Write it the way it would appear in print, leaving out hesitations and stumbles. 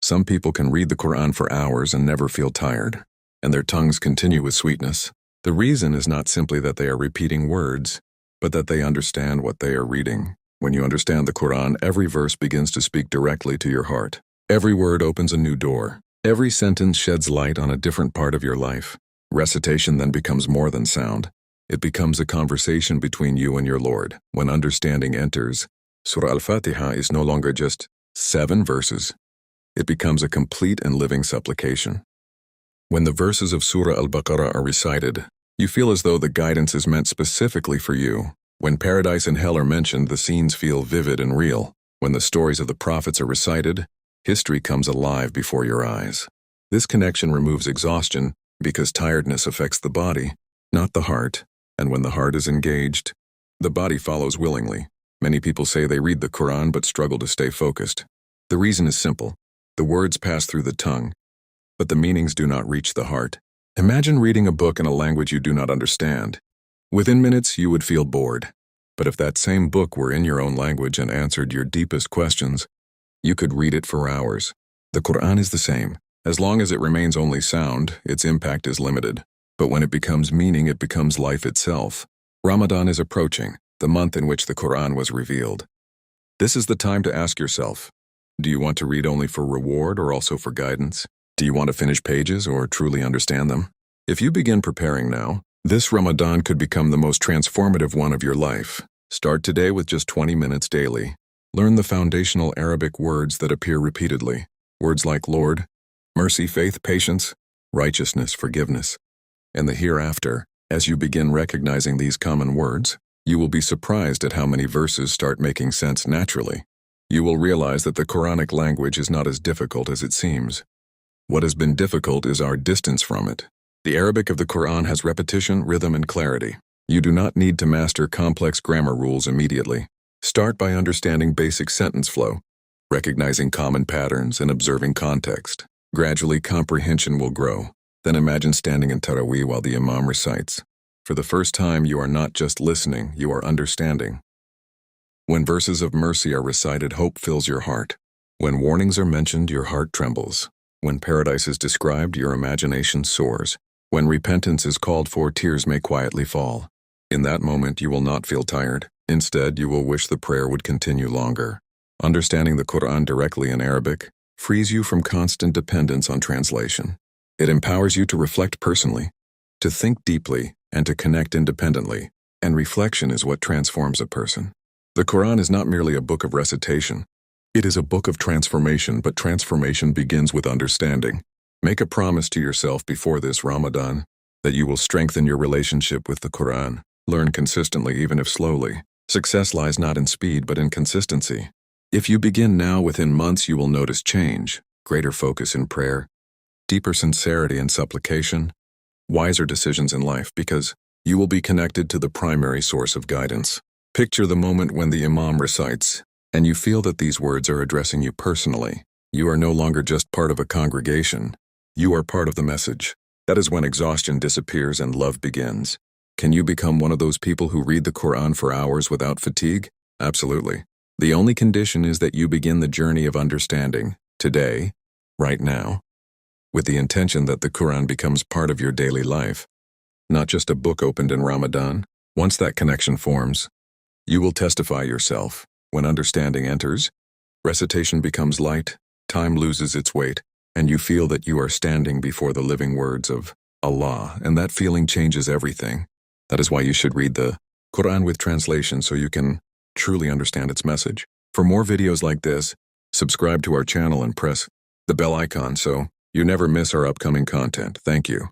Some people can read the Quran for hours and never feel tired, and their tongues continue with sweetness. The reason is not simply that they are repeating words, but that they understand what they are reading. When you understand the Quran, every verse begins to speak directly to your heart. Every word opens a new door. Every sentence sheds light on a different part of your life. Recitation then becomes more than sound. It becomes a conversation between you and your Lord. When understanding enters, Surah Al-Fatiha is no longer just 7 verses. It becomes a complete and living supplication. When the verses of Surah Al-Baqarah are recited, you feel as though the guidance is meant specifically for you. When paradise and hell are mentioned, the scenes feel vivid and real. When the stories of the prophets are recited, history comes alive before your eyes. This connection removes exhaustion because tiredness affects the body, not the heart. And when the heart is engaged, the body follows willingly. Many people say they read the Quran but struggle to stay focused. The reason is simple. The words pass through the tongue, but the meanings do not reach the heart. Imagine reading a book in a language you do not understand. Within minutes, you would feel bored. But if that same book were in your own language and answered your deepest questions, you could read it for hours. The Quran is the same. As long as it remains only sound, its impact is limited. But when it becomes meaning, it becomes life itself. Ramadan is approaching, the month in which the Quran was revealed. This is the time to ask yourself, do you want to read only for reward or also for guidance? Do you want to finish pages or truly understand them? If you begin preparing now, this Ramadan could become the most transformative one of your life. Start today with just 20 minutes daily. Learn the foundational Arabic words that appear repeatedly. Words like Lord, mercy, faith, patience, righteousness, forgiveness, and the hereafter. As you begin recognizing these common words, you will be surprised at how many verses start making sense naturally. You will realize that the Quranic language is not as difficult as it seems. What has been difficult is our distance from it. The Arabic of the Quran has repetition, rhythm, and clarity. You do not need to master complex grammar rules immediately. Start by understanding basic sentence flow, recognizing common patterns, and observing context. Gradually, comprehension will grow. Then imagine standing in Taraweeh while the Imam recites. For the first time, you are not just listening, you are understanding. When verses of mercy are recited, hope fills your heart. When warnings are mentioned, your heart trembles. When paradise is described, your imagination soars. When repentance is called for, tears may quietly fall. In that moment, you will not feel tired. Instead, you will wish the prayer would continue longer. Understanding the Quran directly in Arabic frees you from constant dependence on translation. It empowers you to reflect personally, to think deeply, and to connect independently. And reflection is what transforms a person. The Quran is not merely a book of recitation. It is a book of transformation, but transformation begins with understanding. Make a promise to yourself before this Ramadan that you will strengthen your relationship with the Quran. Learn consistently, even if slowly. Success lies not in speed, but in consistency. If you begin now, within months you will notice change, greater focus in prayer, deeper sincerity in supplication, wiser decisions in life, because you will be connected to the primary source of guidance. Picture the moment when the Imam recites, and you feel that these words are addressing you personally. You are no longer just part of a congregation. You are part of the message. That is when exhaustion disappears and love begins. Can you become one of those people who read the Quran for hours without fatigue? Absolutely. The only condition is that you begin the journey of understanding, today, right now, with the intention that the Quran becomes part of your daily life, not just a book opened in Ramadan. Once that connection forms, you will testify yourself. When understanding enters, recitation becomes light, time loses its weight, and you feel that you are standing before the living words of Allah, and that feeling changes everything. That is why you should read the Quran with translation so you can truly understand its message. For more videos like this, subscribe to our channel and press the bell icon so you never miss our upcoming content. Thank you.